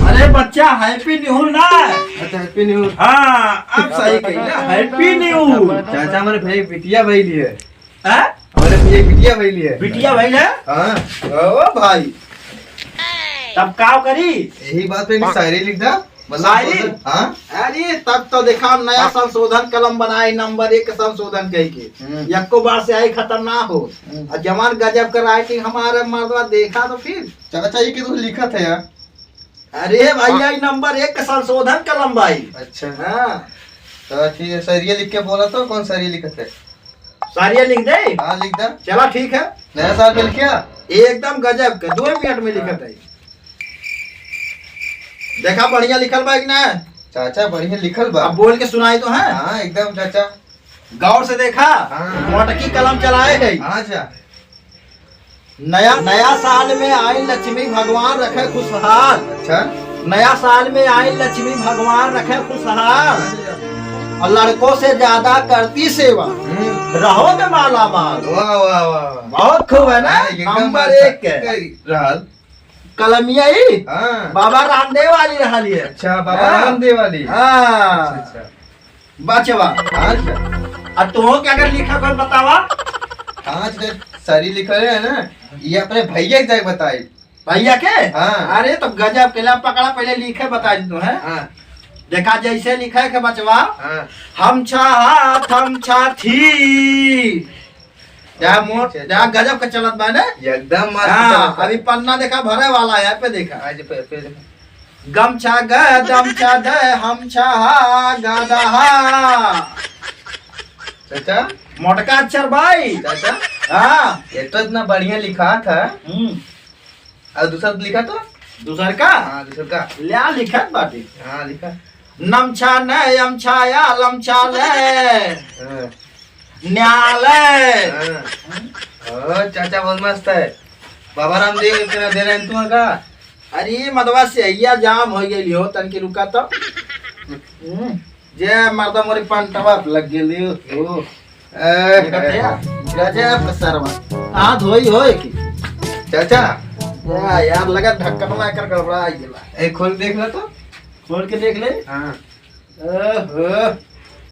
अरे बच्चा happy new ना। अच्छा हैप्पी न्यू। हाँ अब सही कही ना, हैप्पी न्यू। चाचा हमारे भाई बिटिया भाई लिए। हाँ? हमारे भैया बिटिया भाई लिए। बिटिया भाई ना। हाँ ओ भाई तब का करी? यही बात पे मैं शायरी लिख दा। शायरी? हाँ अरे तब तो देखा नया संशोधन कलम बनाए नंबर 1 संशोधन कह के यक्को बार से आई खत्म ना हो। और जमान गजब का राइटिंग हमारे मर्दवा देखा तो फिर चाचा ये तो लिखा था यार। अरे भैया नंबर 1 का संशोधन कलम भाई। अच्छा हाँ तो ठीक है, शायरी लिख के बोला तो कौन शायरी लिखा था? सारिया लिख दे। हाँ लिख दा। चला ठीक है। नया साल मिल गया एकदम गजब का 2 मिनट में लिखा था। देखा बढ़िया लिखल बा कि ना? चाचा बढ़िया लिखल बा। अब बोल के सुनाई तो है। हाँ एकदम चाचा। गौर से देखा। हाँ। मोटकी कलम चलाए गई। अच्छा नया नया साल में आई लक्ष्मी भगवान रखे खुशहाल। अच्छा नया साल में आई लक्ष्मी भगवान रखे खुशहाल और लड़कों से ज्यादा करती सेवा रहोगे माला माल। वाह वाह वाह बहुत खूब है ना। एकदम नंबर 1 रहल कलमिया ही हाँ। बाबा रामदेव वाली रही है। अच्छा बाबा रामदेव वाली। हाँ अच्छा बचवा। अच्छा अब तुम क्या अगर लिखा कोई बतावा। हाँ सारी लिखल है ना, ये अपने भैया के जाके बताई। भैया के? हाँ। अरे तो गजब के ला पकड़ा पहले लिखे बता दी है। हाँ देखा जैसे लिखा है बचवा। हाँ हम छा थी जहाँ गजब का चलत बा ना। एकदम मस्त हाँ चला। अभी पन्ना देखा भरे वाला है पे देखा। आज पे गमछा गमछा दे हम छा गदा। चाचा मोटका अक्षर भाई। चाचा हाँ ये तो इतना बढ़िया लिखा था और दूसरा लिखा तो दूसर का हाँ दूसरा का लिया लिखत बाटी। हाँ लिखा नमछा न यमछा या लमछा ले हाँ। न्यायालय। हाँ। चाचा बहुत मस्त है। बाबा रामदेव इतना दे रहे हैं तुम का। अरे मदवा से अय्या जाम हो गई हो तन की रुका तो जे मर्दा मोरी पंटवा लग गेली हो। गजब का सरवा हाथ धोई हो की चाचा यार लगा ढक्कन में कर गड़बड़ा गेला। एक खोल देख लो तो। खोल के देख ले। हाँ ओहो